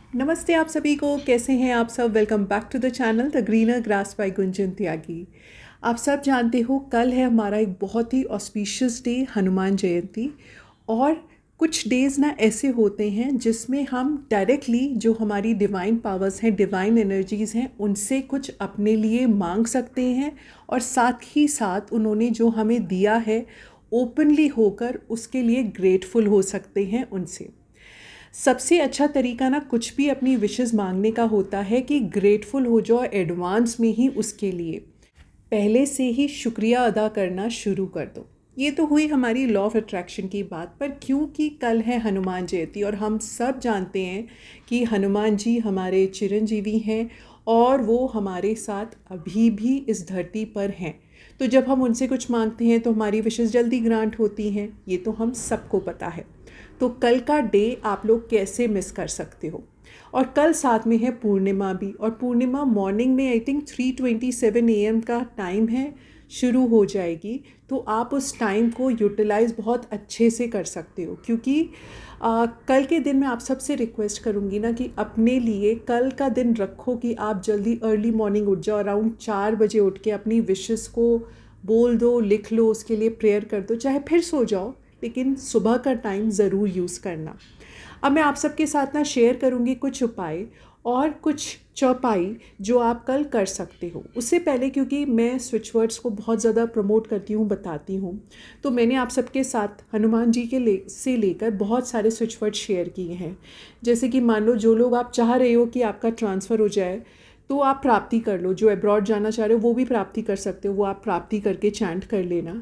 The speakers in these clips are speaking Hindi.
नमस्ते आप सभी को। कैसे हैं आप सब? Welcome back to the channel the greener grass by Gunjan Tyagi. आप सब जानते हो कल है हमारा एक बहुत ही ऑस्पिशियस डे, हनुमान जयंती। और कुछ डेज़ ना ऐसे होते हैं जिसमें हम डायरेक्टली जो हमारी डिवाइन पावर्स हैं, डिवाइन एनर्जीज़ हैं, उनसे कुछ अपने लिए मांग सकते हैं। और साथ ही साथ उन्होंने जो हमें दिया है ओपनली होकर उसके लिए ग्रेटफुल हो सकते हैं उनसे। सबसे अच्छा तरीका ना कुछ भी अपनी विशेस मांगने का होता है कि ग्रेटफुल हो जाओ एडवांस में ही, उसके लिए पहले से ही शुक्रिया अदा करना शुरू कर दो। ये तो हुई हमारी लॉ ऑफ अट्रैक्शन की बात, पर क्योंकि कल है हनुमान जयंती और हम सब जानते हैं कि हनुमान जी हमारे चिरंजीवी हैं और वो हमारे साथ अभी भी इस धरती पर हैं। तो जब हम उनसे कुछ मांगते हैं तो हमारी विशेस जल्दी ग्रांट होती हैं, ये तो हम सबको पता है। तो कल का डे आप लोग कैसे मिस कर सकते हो? और कल साथ में है पूर्णिमा भी, और पूर्णिमा मॉर्निंग में आई थिंक 3:27 AM का टाइम है, शुरू हो जाएगी। तो आप उस टाइम को यूटिलाइज़ बहुत अच्छे से कर सकते हो, क्योंकि कल के दिन मैं आप सबसे रिक्वेस्ट करूँगी ना कि अपने लिए कल का दिन रखो कि आप जल्दी अर्ली मॉर्निंग उठ जाओ, अराउंड 4 बजे उठ के अपनी विशेस को बोल दो, लिख लो, उसके लिए प्रेयर कर दो, चाहे फिर सो जाओ, लेकिन सुबह का टाइम ज़रूर यूज़ करना। अब मैं आप सबके साथ ना शेयर करूँगी कुछ उपाय और कुछ चौपाई जो आप कल कर सकते हो। उससे पहले, क्योंकि मैं स्विच वर्ड्स को बहुत ज़्यादा प्रमोट करती हूँ, बताती हूँ, तो मैंने आप सबके साथ हनुमान जी के से लेकर बहुत सारे स्विच वर्ड शेयर किए हैं। जैसे कि मान लो जो लोग आप चाह रहे हो कि आपका ट्रांसफ़र हो जाए, तो आप प्राप्ति कर लो। जो अब्रॉड जाना चाह रहे हो वो भी प्राप्ति कर सकते हो, वो आप प्राप्ति करके चैंट कर लेना।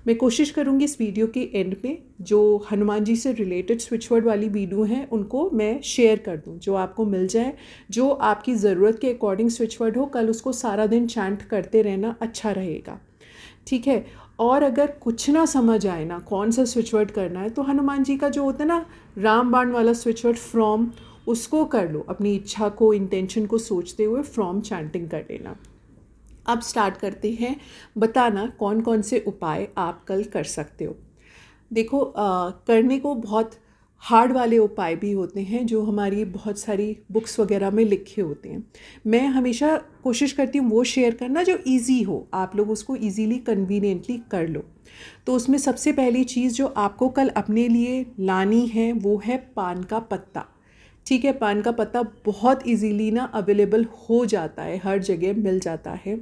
मैं कोशिश करूँगी इस वीडियो के एंड में जो हनुमान जी से रिलेटेड स्विच वर्ड वाली वीडियो हैं उनको मैं शेयर कर दूँ, जो आपको मिल जाए, जो आपकी ज़रूरत के अकॉर्डिंग स्विच वर्ड हो। कल उसको सारा दिन चैंट करते रहना अच्छा रहेगा, ठीक है। और अगर कुछ ना समझ आए ना कौन सा स्विच वर्ड करना है, तो हनुमान जी का जो होता है ना रामबाण वाला स्विच वर्ड फ्रॉम, उसको कर लो। अपनी इच्छा को, इंटेंशन को सोचते हुए फ्रॉम चैंटिंग कर लेना। अब स्टार्ट करते हैं। बताना कौन कौन से उपाय आप कल कर सकते हो। देखो, करने को बहुत हार्ड वाले उपाय भी होते हैं जो हमारी बहुत सारी बुक्स वगैरह में लिखे होते हैं। मैं हमेशा कोशिश करती हूँ वो शेयर करना जो इजी हो, आप लोग उसको इजीली कन्वीनियंटली कर लो। तो उसमें सबसे पहली चीज़ जो आपको कल अपने लिए लानी है वो है पान का पत्ता, ठीक है। पान का पत्ता बहुत इजीली ना अवेलेबल हो जाता है, हर जगह मिल जाता है।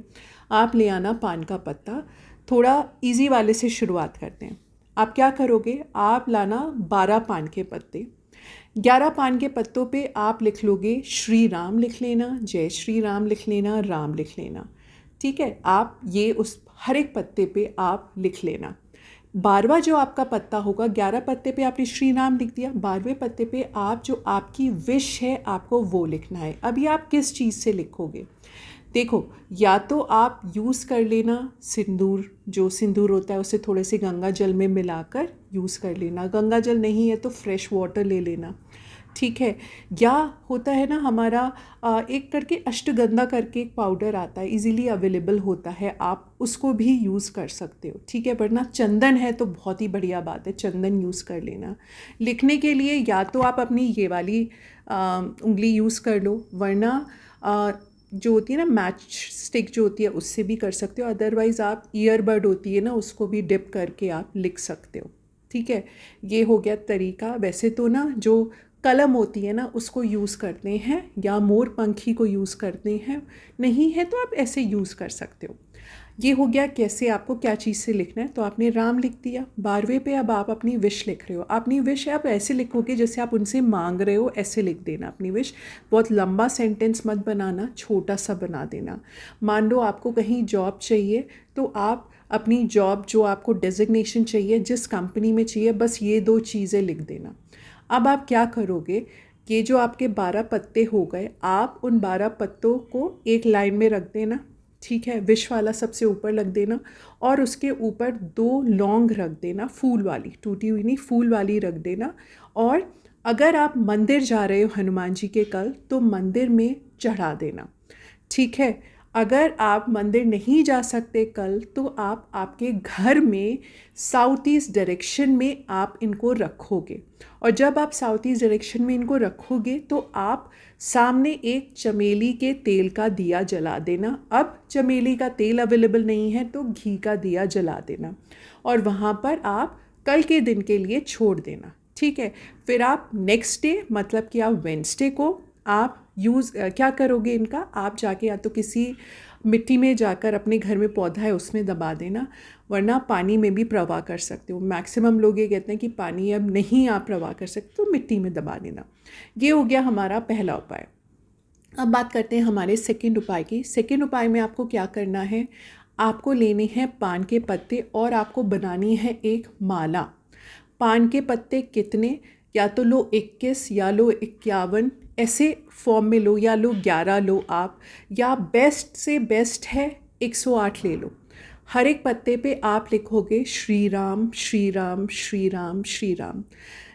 आप ले आना पान का पत्ता। थोड़ा इजी वाले से शुरुआत करते हैं। आप क्या करोगे, आप लाना 12 पान के पत्ते। 11 पान के पत्तों पे आप लिख लोगे श्री राम लिख लेना, जय श्री राम लिख लेना, राम लिख लेना, ठीक है। आप ये उस हर एक पत्ते पे आप लिख लेना। 12वां जो आपका पत्ता होगा, 11 पत्ते पे आपने श्री राम लिख दिया, 12वें पत्ते पे आप जो आपकी विश है आपको वो लिखना है। अभी आप किस चीज़ से लिखोगे? देखो, या तो आप यूज़ कर लेना सिंदूर, जो सिंदूर होता है उसे थोड़े से गंगा जल में मिलाकर यूज़ कर लेना। गंगा जल नहीं है तो फ्रेश वाटर ले लेना, ठीक है। या होता है ना हमारा एक करके अष्टगंधा करके एक पाउडर आता है, इजीली अवेलेबल होता है, आप उसको भी यूज़ कर सकते हो, ठीक है। वरना चंदन है तो बहुत ही बढ़िया बात है, चंदन यूज़ कर लेना। लिखने के लिए या तो आप अपनी ये वाली उंगली यूज़ कर लो, वरना जो होती है ना मैच स्टिक जो होती है उससे भी कर सकते हो। अदरवाइज़ आप ईयरबड होती है ना उसको भी डिप करके आप लिख सकते हो, ठीक है। ये हो गया तरीका। वैसे तो ना जो कलम होती है ना उसको यूज़ करते हैं, या मोर पंखी को यूज़ करते हैं, नहीं है तो आप ऐसे यूज़ कर सकते हो। ये हो गया कैसे आपको क्या चीज़ से लिखना है। तो आपने राम लिख दिया। 12वें पे अब आप अपनी विश लिख रहे हो। अपनी विश आप ऐसे लिखोगे जैसे आप उनसे मांग रहे हो, ऐसे लिख देना अपनी विश। बहुत लंबा सेंटेंस मत बनाना, छोटा सा बना देना। मान लो आपको कहीं जॉब चाहिए, तो आप अपनी जॉब जो आपको डेजिग्नेशन चाहिए, जिस कंपनी में चाहिए, बस ये 2 चीज़ें लिख देना। अब आप क्या करोगे, ये जो आपके 12 पत्ते हो गए, आप उन 12 पत्तों को एक लाइन में रख देना, ठीक है। विश वाला सबसे ऊपर रख देना और उसके ऊपर 2 लौंग रख देना, फूल वाली, टूटी हुई नहीं, फूल वाली रख देना। और अगर आप मंदिर जा रहे हो हनुमान जी के कल, तो मंदिर में चढ़ा देना, ठीक है। अगर आप मंदिर नहीं जा सकते कल, तो आप आपके घर में साउथ ईस्ट डायरेक्शन में आप इनको रखोगे। और जब आप साउथ ईस्ट डायरेक्शन में इनको रखोगे तो आप सामने एक चमेली के तेल का दिया जला देना। अब चमेली का तेल अवेलेबल नहीं है तो घी का दिया जला देना, और वहाँ पर आप कल के दिन के लिए छोड़ देना। ठीक है। फिर आप नेक्स्ट डे, मतलब कि आप वेडनेसडे को आप क्या करोगे, इनका आप जाके या तो किसी मिट्टी में जाकर, अपने घर में पौधा है उसमें दबा देना, वरना पानी में भी प्रवाह कर सकते हो। मैक्सिमम लोग ये कहते हैं कि पानी अब नहीं आप प्रवाह कर सकते तो मिट्टी में दबा देना। ये हो गया हमारा पहला उपाय। अब बात करते हैं हमारे सेकंड उपाय की। सेकंड उपाय में आपको क्या करना है, आपको लेने हैं पान के पत्ते और आपको बनानी है एक माला। पान के पत्ते कितने, या तो लो 21 या लो 51, ऐसे फॉर्म में लो, या लो 11 लो आप, या बेस्ट से बेस्ट है 108 ले लो। हर एक पत्ते पे आप लिखोगे श्री राम श्री राम श्री राम श्री राम।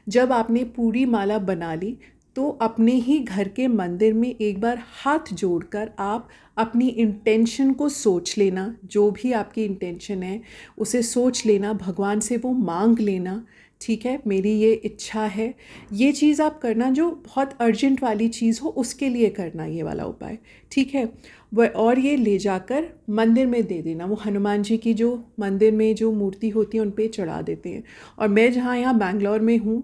जब आपने पूरी माला बना ली तो अपने ही घर के मंदिर में एक बार हाथ जोड़कर आप अपनी इंटेंशन को सोच लेना। जो भी आपकी इंटेंशन है उसे सोच लेना, भगवान से वो मांग लेना। ठीक है, मेरी ये इच्छा है। ये चीज़ आप करना, जो बहुत अर्जेंट वाली चीज़ हो उसके लिए करना ये वाला उपाय। ठीक है। और ये ले जाकर मंदिर में दे देना। वो हनुमान जी की जो मंदिर में जो मूर्ति होती है उन पे चढ़ा देते हैं। और मैं जहाँ यहाँ बैंगलोर में हूँ,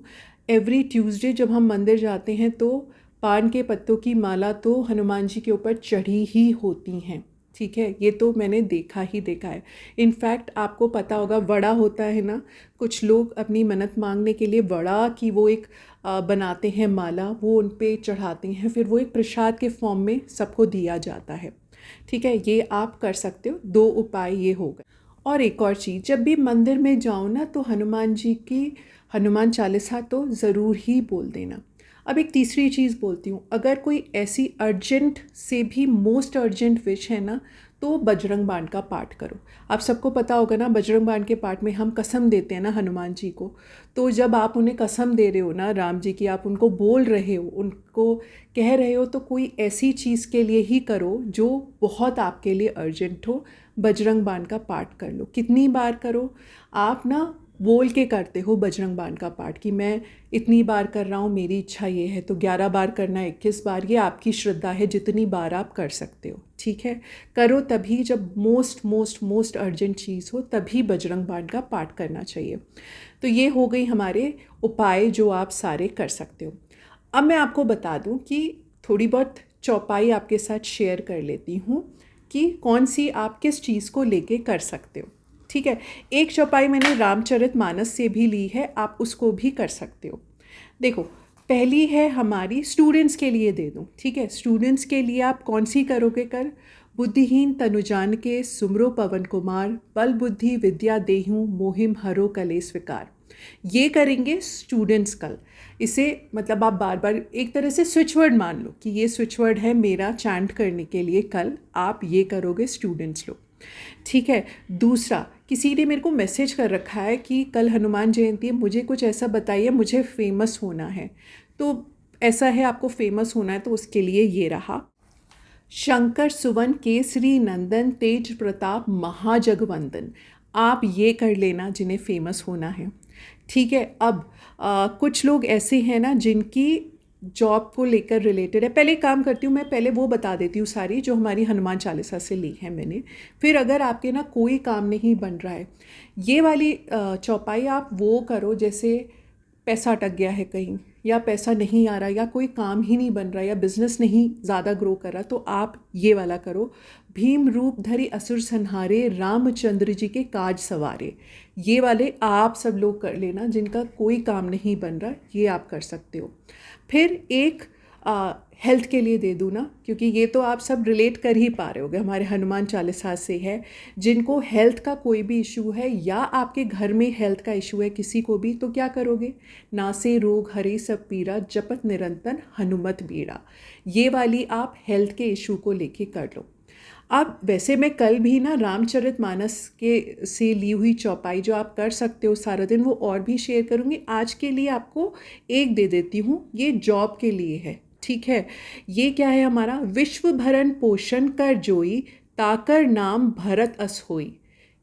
एवरी ट्यूसडे जब हम मंदिर जाते हैं तो पान के पत्तों की माला तो हनुमान जी के ऊपर चढ़ी ही होती हैं। ठीक है, ये तो मैंने देखा ही देखा है। इनफैक्ट आपको पता होगा, वड़ा होता है ना, कुछ लोग अपनी मन्नत मांगने के लिए वड़ा की वो एक बनाते हैं माला, वो उन पे चढ़ाते हैं, फिर वो एक प्रसाद के फॉर्म में सबको दिया जाता है। ठीक है, ये आप कर सकते हो। 2 उपाय ये हो गए। और एक और चीज़, जब भी मंदिर में जाओ ना तो हनुमान जी की हनुमान चालीसा तो ज़रूर ही बोल देना। अब एक तीसरी चीज़ बोलती हूँ, अगर कोई ऐसी अर्जेंट से भी मोस्ट अर्जेंट विश है ना, तो बजरंग बाण का पाठ करो। आप सबको पता होगा ना, बजरंग बाण के पाठ में हम कसम देते हैं ना हनुमान जी को। तो जब आप उन्हें कसम दे रहे हो ना राम जी की, आप उनको बोल रहे हो, उनको कह रहे हो, तो कोई ऐसी चीज़ के लिए ही करो जो बहुत आपके लिए अर्जेंट हो। बजरंग बाण का पाठ कर लो। कितनी बार करो आप ना, बोल के करते हो बजरंग बाण का पाठ कि मैं इतनी बार कर रहा हूँ, मेरी इच्छा ये है, तो 11 बार करना, 21 बार, ये आपकी श्रद्धा है, जितनी बार आप कर सकते हो। ठीक है, करो। तभी जब मोस्ट मोस्ट मोस्ट अर्जेंट चीज़ हो तभी बजरंग बाण का पाठ करना चाहिए। तो ये हो गई हमारे उपाय जो आप सारे कर सकते हो। अब मैं आपको बता दूं कि थोड़ी बहुत चौपाई आपके साथ शेयर कर लेती हूँ कि कौन सी आप किस चीज़ को लेके कर सकते हो। ठीक है, एक चौपाई मैंने रामचरितमानस से भी ली है, आप उसको भी कर सकते हो। देखो, पहली है हमारी, स्टूडेंट्स के लिए दे दूँ। ठीक है, स्टूडेंट्स के लिए आप कौन सी करोगे कर, बुद्धिहीन तनुजान के सुमरो पवन कुमार, बल बुद्धि विद्या देहूँ मोहिम हरो कलेस विकार। ये करेंगे स्टूडेंट्स कल। इसे मतलब आप बार बार एक तरह से स्विच वर्ड मान लो कि ये स्विच वर्ड है मेरा चैंट करने के लिए, कल आप ये करोगे स्टूडेंट्स लोग। ठीक है। दूसरा, किसी ने मेरे को मैसेज कर रखा है कि कल हनुमान जयंती है, मुझे कुछ ऐसा बताइए, मुझे फेमस होना है। तो ऐसा है, आपको फेमस होना है तो उसके लिए ये रहा, शंकर सुवन केसरी नंदन तेज प्रताप महाजगवंदन। आप ये कर लेना जिन्हें फेमस होना है। ठीक है। अब कुछ लोग ऐसे हैं ना जिनकी जॉब को लेकर रिलेटेड है। पहले काम करती हूँ मैं, पहले वो बता देती हूँ सारी जो हमारी हनुमान चालीसा से ली है मैंने। फिर अगर आपके ना कोई काम नहीं बन रहा है, ये वाली चौपाई आप वो करो, जैसे पैसा अटक गया है कहीं, या पैसा नहीं आ रहा, या कोई काम ही नहीं बन रहा, या बिजनेस नहीं ज़्यादा ग्रो कर रहा, तो आप ये वाला करो, भीम रूप धरि असुर संहारे रामचंद्र जी के काज सवारे। ये वाले आप सब लोग कर लेना जिनका कोई काम नहीं बन रहा, ये आप कर सकते हो। फिर एक हेल्थ के लिए दे दूँ ना, क्योंकि ये तो आप सब रिलेट कर ही पा रहे होगे, हमारे हनुमान चालीसा से है। जिनको हेल्थ का कोई भी इशू है, या आपके घर में हेल्थ का इशू है किसी को भी, तो क्या करोगे, नासे रोग हरे सब पीरा जपत निरंतर हनुमत बीड़ा। ये वाली आप हेल्थ के इशू को लेके कर लो। अब वैसे मैं कल भी ना रामचरितमानस के से ली हुई चौपाई जो आप कर सकते हो सारा दिन, वो और भी शेयर करूँगी। आज के लिए आपको एक दे देती हूँ, ये जॉब के लिए है। ठीक है, ये क्या है हमारा, विश्व भरण पोषण कर जोई ताकर नाम भरत अस होई।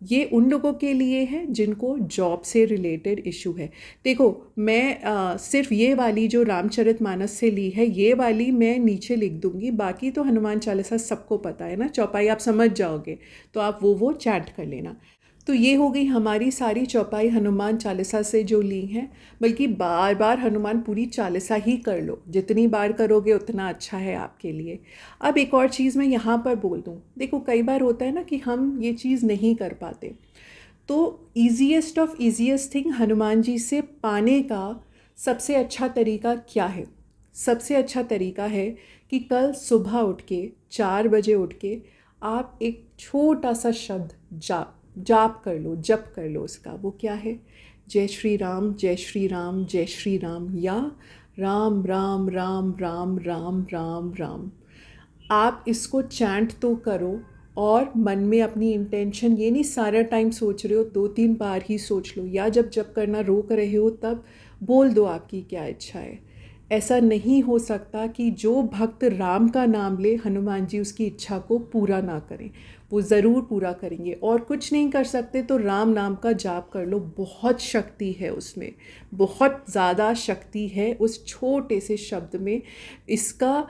ये उन लोगों के लिए है जिनको जॉब से रिलेटेड इशू है। देखो मैं सिर्फ ये वाली जो रामचरितमानस से ली है, ये वाली मैं नीचे लिख दूंगी, बाकी तो हनुमान चालीसा सबको पता है ना, चौपाई आप समझ जाओगे, तो आप वो चैंट कर लेना। तो ये हो गई हमारी सारी चौपाई हनुमान चालीसा से जो ली हैं। बल्कि बार बार हनुमान पूरी चालीसा ही कर लो, जितनी बार करोगे उतना अच्छा है आपके लिए। अब एक और चीज़ मैं यहाँ पर बोल दूँ, देखो कई बार होता है ना कि हम ये चीज़ नहीं कर पाते, तो easiest of easiest thing Hanuman ji से पाने का सबसे अच्छा तरीका क्या है? सबसे अच्छा तरीका है कि कल सुबह उठ के 4 बजे उठ के आप एक छोटा सा शब्द जाप कर लो, जप कर लो उसका। वो क्या है? जय श्री राम जय श्री राम जय श्री राम, या राम राम राम राम राम राम राम। आप इसको चैंट तो करो और मन में अपनी इंटेंशन, ये नहीं सारा टाइम सोच रहे हो, 2-3 बार ही सोच लो, या जब जप करना रोक रहे हो तब बोल दो आपकी क्या इच्छा है। ऐसा नहीं हो सकता कि जो भक्त राम का नाम ले हनुमान जी उसकी इच्छा को पूरा ना करें, वो ज़रूर पूरा करेंगे। और कुछ नहीं कर सकते तो राम नाम का जाप कर लो, बहुत शक्ति है उसमें, बहुत ज़्यादा शक्ति है उस छोटे से शब्द में। इसका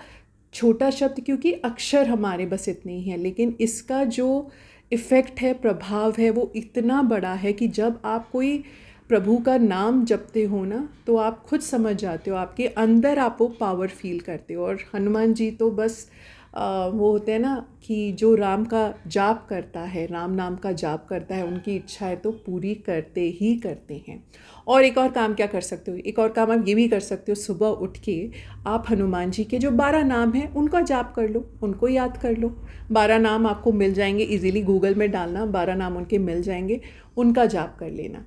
छोटा शब्द क्योंकि अक्षर हमारे बस इतने ही हैं, लेकिन इसका जो इफ़ेक्ट है, प्रभाव है, वो इतना बड़ा है कि जब आप कोई प्रभु का नाम जपते हो ना, तो आप खुद समझ जाते हो, आपके अंदर आप वो पावर फील करते हो। और हनुमान जी तो बस वो होते हैं ना कि जो राम का जाप करता है, राम नाम का जाप करता है, उनकी इच्छाएं तो पूरी करते ही करते हैं। और एक और काम क्या कर सकते हो? एक और काम आप ये भी कर सकते हो, सुबह उठ के आप हनुमान जी के जो 12 नाम हैं उनका जाप कर लो, उनको याद कर लो। 12 नाम आपको मिल जाएंगे, इजीली गूगल में डालना, 12 नाम उनके मिल जाएंगे, उनका जाप कर लेना।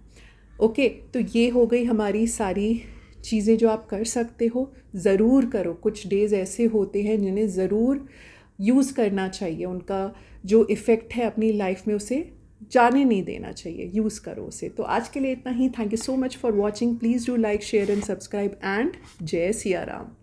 ओके, तो ये हो गई हमारी सारी चीज़ें जो आप कर सकते हो। ज़रूर करो, कुछ डेज़ ऐसे होते हैं जिन्हें ज़रूर यूज़ करना चाहिए, उनका जो इफ़ेक्ट है अपनी लाइफ में उसे जाने नहीं देना चाहिए, यूज़ करो उसे। तो आज के लिए इतना ही। Thank you so much for watching. Please do like share and subscribe, and जय सिया राम।